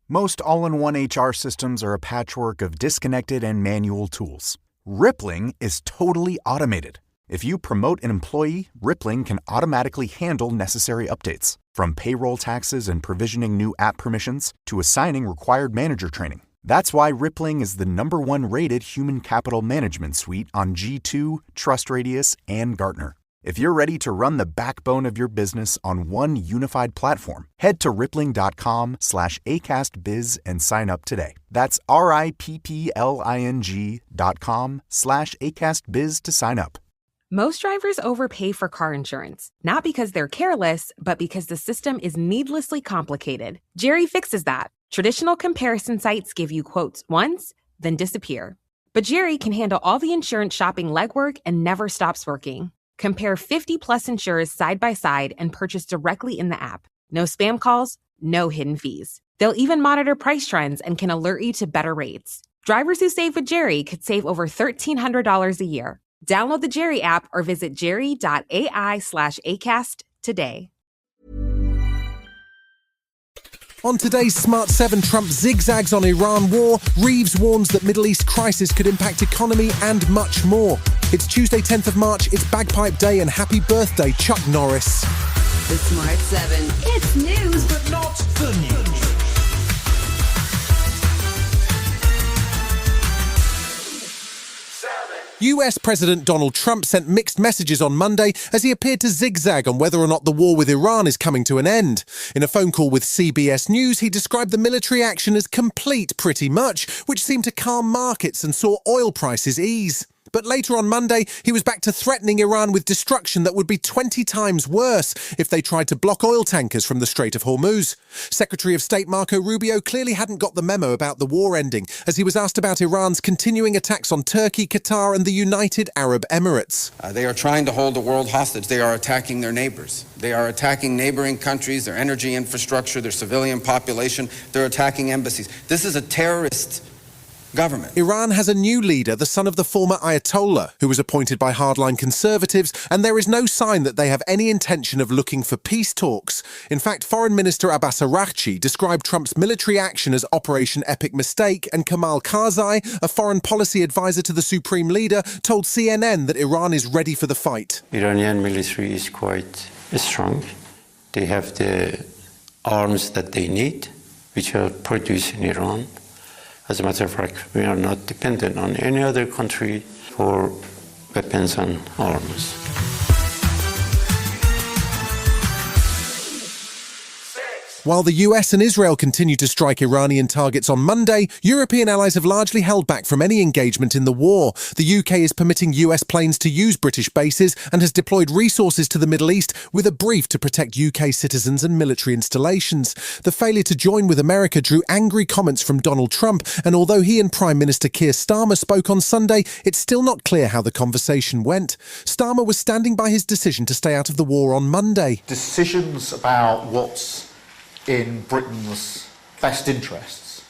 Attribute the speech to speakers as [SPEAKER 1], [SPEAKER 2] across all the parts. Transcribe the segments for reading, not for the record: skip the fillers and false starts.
[SPEAKER 1] Most all-in-one HR systems are a patchwork of disconnected and manual tools. Rippling is totally automated. If you promote an employee, Rippling can automatically handle necessary updates, from payroll taxes and provisioning new app permissions to assigning required manager training. That's why Rippling is the #1 rated human capital management suite on G2, TrustRadius, and Gartner. If you're ready to run the backbone of your business on one unified platform, head to rippling.com/AcastBiz and sign up today. That's RIPPLING.com/AcastBiz to sign up.
[SPEAKER 2] Most drivers overpay for car insurance, not because they're careless, but because the system is needlessly complicated. Jerry fixes that. Traditional comparison sites give you quotes once, then disappear. But Jerry can handle all the insurance shopping legwork and never stops working. Compare 50-plus insurers side by side and purchase directly in the app. No spam calls, no hidden fees. They'll even monitor price trends and can alert you to better rates. Drivers who save with Jerry could save over $1,300 a year. Download the Jerry app or visit jerry.ai/ACAST today.
[SPEAKER 3] On today's Smart 7, Trump zigzags on Iran war, Reeves warns that Middle East crisis could impact economy and much more. It's Tuesday, 10th of March, it's Bagpipe Day, and happy birthday, Chuck Norris.
[SPEAKER 4] The Smart 7. It's news, but
[SPEAKER 5] Not the news.
[SPEAKER 3] US President Donald Trump sent mixed messages on Monday as he appeared to zigzag on whether or not the war with Iran is coming to an end. In a phone call with CBS News, he described the military action as complete pretty much, which seemed to calm markets and saw oil prices ease. But later on Monday, he was back to threatening Iran with destruction that would be 20 times worse if they tried to block oil tankers from the Strait of Hormuz. Secretary of State Marco Rubio clearly hadn't got the memo about the war ending, as he was asked about Iran's continuing attacks on Turkey, Qatar and the United Arab Emirates.
[SPEAKER 6] They are trying to hold the world hostage. They are attacking their neighbors. They are attacking neighboring countries, their energy infrastructure, their civilian population. They're attacking embassies. This is a terrorist government.
[SPEAKER 3] Iran has a new leader, the son of the former Ayatollah, who was appointed by hardline conservatives, and there is no sign that they have any intention of looking for peace talks. In fact, Foreign Minister Abbas Araghchi described Trump's military action as Operation Epic Mistake, and Kamal Karzai, a foreign policy advisor to the supreme leader, told CNN that Iran is ready for the fight.
[SPEAKER 7] Iranian military is quite strong. They have the arms that they need, which are produced in Iran. As a matter of fact, we are not dependent on any other country for weapons and arms.
[SPEAKER 3] While the US and Israel continue to strike Iranian targets on Monday, European allies have largely held back from any engagement in the war. The UK is permitting US planes to use British bases and has deployed resources to the Middle East with a brief to protect UK citizens and military installations. The failure to join with America drew angry comments from Donald Trump, and although he and Prime Minister Keir Starmer spoke on Sunday, it's still not clear how the conversation went. Starmer was standing by his decision to stay out of the war on Monday.
[SPEAKER 5] Decisions about what's in Britain's best interests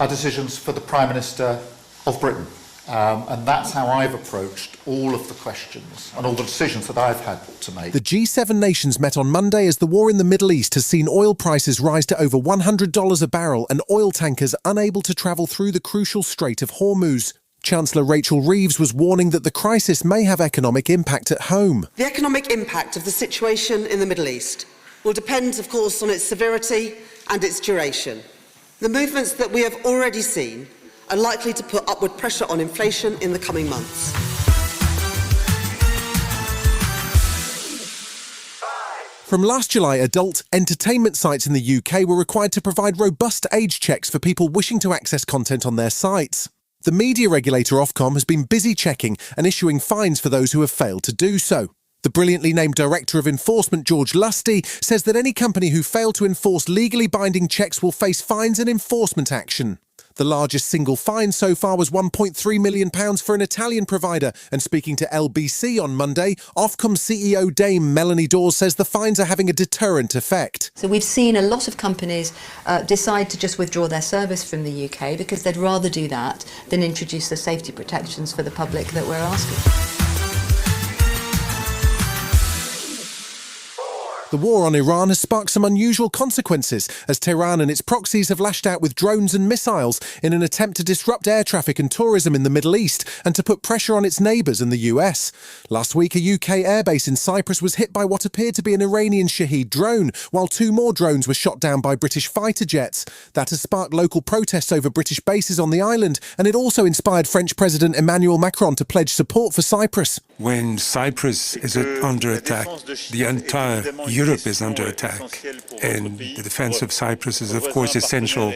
[SPEAKER 5] are decisions for the Prime Minister of Britain. And that's how I've approached all of the questions and all the decisions that I've had to make.
[SPEAKER 3] The G7 nations met on Monday as the war in the Middle East has seen oil prices rise to over $100 a barrel and oil tankers unable to travel through the crucial Strait of Hormuz. Chancellor Rachel Reeves was warning that the crisis may have economic impact at home.
[SPEAKER 8] The economic impact of the situation in the Middle East will depend, of course, on its severity and its duration. The movements that we have already seen are likely to put upward pressure on inflation in the coming months.
[SPEAKER 3] From last July, adult entertainment sites in the UK were required to provide robust age checks for people wishing to access content on their sites. The media regulator Ofcom has been busy checking and issuing fines for those who have failed to do so. The brilliantly named Director of Enforcement, George Lusty, says that any company who failed to enforce legally binding checks will face fines and enforcement action. The largest single fine so far was £1.3 million for an Italian provider, and speaking to LBC on Monday, Ofcom CEO Dame Melanie Dawes says the fines are having a deterrent effect.
[SPEAKER 9] So we've seen a lot of companies decide to just withdraw their service from the UK because they'd rather do that than introduce the safety protections for the public that we're asking.
[SPEAKER 3] The The war on Iran has sparked some unusual consequences as Tehran and its proxies have lashed out with drones and missiles in an attempt to disrupt air traffic and tourism in the Middle East and to put pressure on its neighbours in the US. Last week, a UK airbase in Cyprus was hit by what appeared to be an Iranian Shahed drone, while 2 more drones were shot down by British fighter jets. That has sparked local protests over British bases on the island, and it also inspired French President Emmanuel Macron to pledge support for Cyprus.
[SPEAKER 10] When Cyprus is under attack, the entire Europe is under attack. And the defense of Cyprus is, of course, essential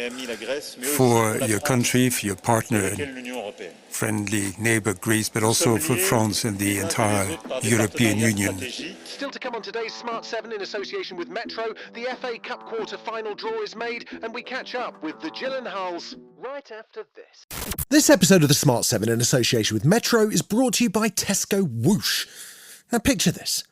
[SPEAKER 10] for your country, for your partner and friendly neighbour Greece, but also for France and the entire European Union.
[SPEAKER 3] Still to come on today's Smart 7 in association with Metro, the FA Cup quarter-final draw is made, and we catch up with the Gyllenhaals right after this. This episode of the Smart 7 in association with Metro is brought to you by Tesco Whoosh. Now picture this.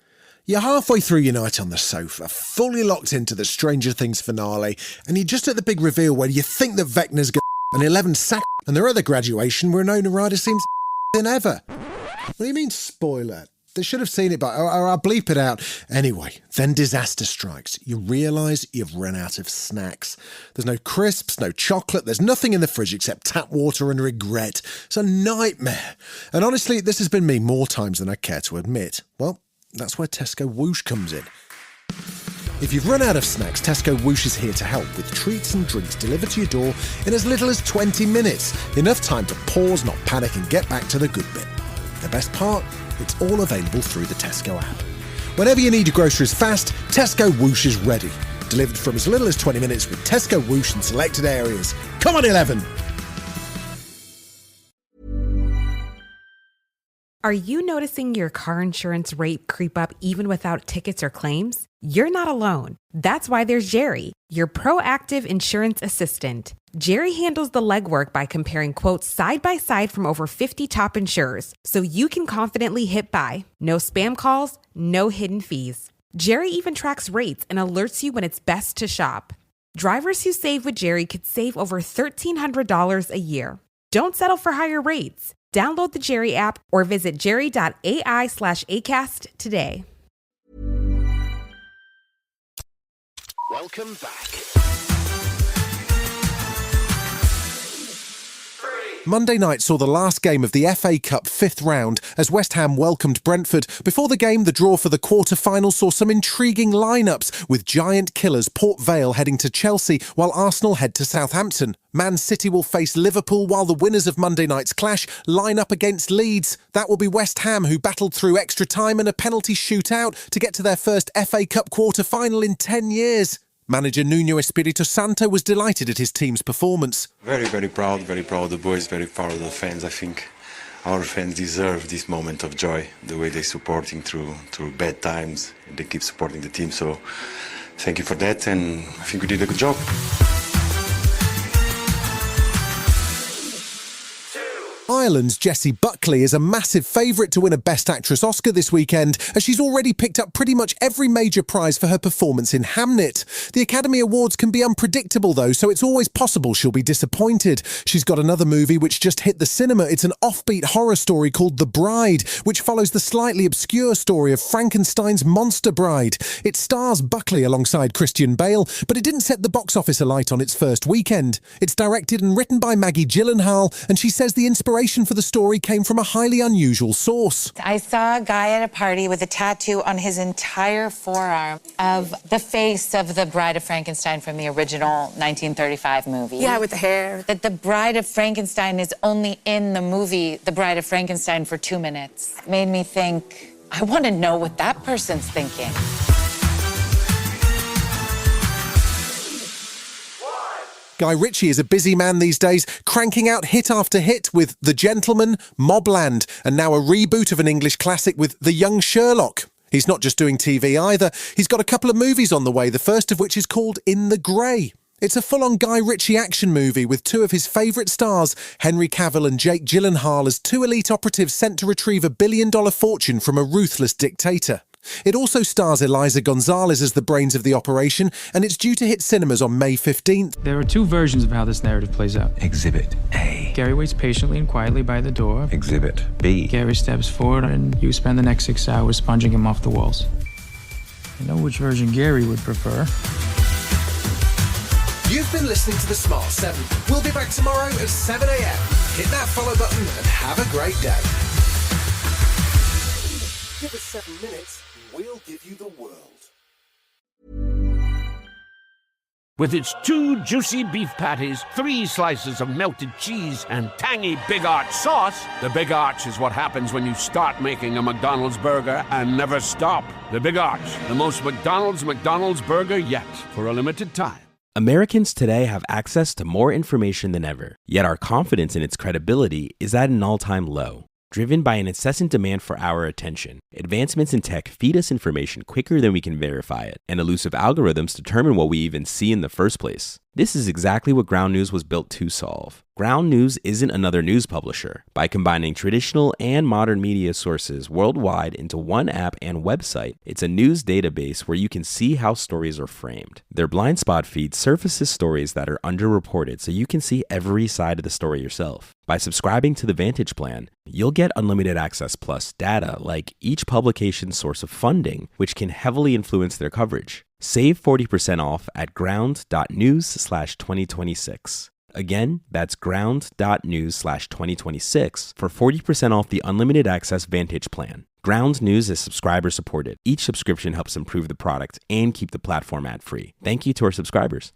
[SPEAKER 3] You're halfway through your night on the sofa, fully locked into the Stranger Things finale, and you're just at the big reveal where you think that Vecna's got an 11 sack and their other graduation where Winona Ryder seems than ever. What do you mean, spoiler? They should have seen it, but I'll bleep it out. Anyway, then disaster strikes. You realise you've run out of snacks. There's no crisps, no chocolate, there's nothing in the fridge except tap water and regret. It's a nightmare. And honestly, this has been me more times than I care to admit. Well, that's where Tesco Whoosh comes in. If you've run out of snacks, Tesco Whoosh is here to help with treats and drinks delivered to your door in as little as 20 minutes. Enough time to pause, not panic, and get back to the good bit. The best part? It's all available through the Tesco app. Whenever you need your groceries fast, Tesco Whoosh is ready. Delivered from as little as 20 minutes with Tesco Whoosh in selected areas. Come on, 11!
[SPEAKER 2] Are you noticing your car insurance rate creep up even without tickets or claims? You're not alone. That's why there's Jerry, your proactive insurance assistant. Jerry handles the legwork by comparing quotes side by side from over 50 top insurers, so you can confidently hit buy. No spam calls, no hidden fees. Jerry even tracks rates and alerts you when it's best to shop. Drivers who save with Jerry could save over $1,300 a year. Don't settle for higher rates. Download the Jerry app or visit jerry.ai/ACAST today.
[SPEAKER 3] Welcome back. Monday night saw the last game of the FA Cup 5th round as West Ham welcomed Brentford. Before the game, the draw for the quarter-final saw some intriguing lineups, with giant killers Port Vale heading to Chelsea while Arsenal head to Southampton. Man City will face Liverpool while the winners of Monday night's clash line up against Leeds. That will be West Ham, who battled through extra time and a penalty shootout to get to their first FA Cup quarter-final in 10 years. Manager Nuno Espirito Santo was delighted at his team's performance.
[SPEAKER 11] Very, very proud of the boys, very proud of the fans. I think our fans deserve this moment of joy, the way they're supporting through bad times. They keep supporting the team, so thank you for that, and I think we did a good job.
[SPEAKER 3] Ireland's Jessie Buckley is a massive favourite to win a Best Actress Oscar this weekend, as she's already picked up pretty much every major prize for her performance in Hamnet. The Academy Awards can be unpredictable though, so it's always possible she'll be disappointed. She's got another movie which just hit the cinema. It's an offbeat horror story called The Bride, which follows the slightly obscure story of Frankenstein's monster bride. It stars Buckley alongside Christian Bale, but it didn't set the box office alight on its first weekend. It's directed and written by Maggie Gyllenhaal, and she says the inspiration for the story came from a highly unusual source.
[SPEAKER 12] I saw a guy at a party with a tattoo on his entire forearm of the face of the Bride of Frankenstein from the original 1935 movie.
[SPEAKER 13] Yeah, with the hair.
[SPEAKER 12] That the Bride of Frankenstein is only in the movie The Bride of Frankenstein for 2 minutes. It made me think, I want to know what that person's thinking.
[SPEAKER 3] Guy Ritchie is a busy man these days, cranking out hit after hit with The Gentleman, Mobland, and now a reboot of an English classic with The Young Sherlock. He's not just doing TV either. He's got a couple of movies on the way, the first of which is called In the Grey. It's a full-on Guy Ritchie action movie with two of his favourite stars, Henry Cavill and Jake Gyllenhaal, as two elite operatives sent to retrieve a billion-dollar fortune from a ruthless dictator. It also stars Eliza Gonzalez as the brains of the operation, and it's due to hit cinemas on May 15th.
[SPEAKER 14] There are two versions of how this narrative plays out.
[SPEAKER 15] Exhibit A.
[SPEAKER 14] Gary waits patiently and quietly by the door.
[SPEAKER 15] Exhibit B.
[SPEAKER 14] Gary steps forward and you spend the next 6 hours sponging him off the walls. I know which version Gary would prefer.
[SPEAKER 3] You've been listening to The Smart 7. We'll be back tomorrow at 7 a.m. Hit that follow button and have a great day. Give us 7 minutes, we'll give you the world.
[SPEAKER 13] With its 2 juicy beef patties, 3 slices of melted cheese, and tangy Big Arch sauce, the Big Arch is what happens when you start making a McDonald's burger and never stop. The Big Arch, the most McDonald's burger yet, for a limited time.
[SPEAKER 15] Americans today have access to more information than ever, yet our confidence in its credibility is at an all-time low. Driven by an incessant demand for our attention, advancements in tech feed us information quicker than we can verify it, and elusive algorithms determine what we even see in the first place. This is exactly what Ground News was built to solve. Ground News isn't another news publisher. By combining traditional and modern media sources worldwide into one app and website, it's a news database where you can see how stories are framed. Their blind spot feed surfaces stories that are underreported so you can see every side of the story yourself. By subscribing to the Vantage plan, you'll get unlimited access plus data like each publication's source of funding, which can heavily influence their coverage. Save 40% off at ground.news/2026. Again, that's ground.news/2026 for 40% off the unlimited access Vantage plan. Ground News is subscriber supported. Each subscription helps improve the product and keep the platform ad-free. Thank you to our subscribers.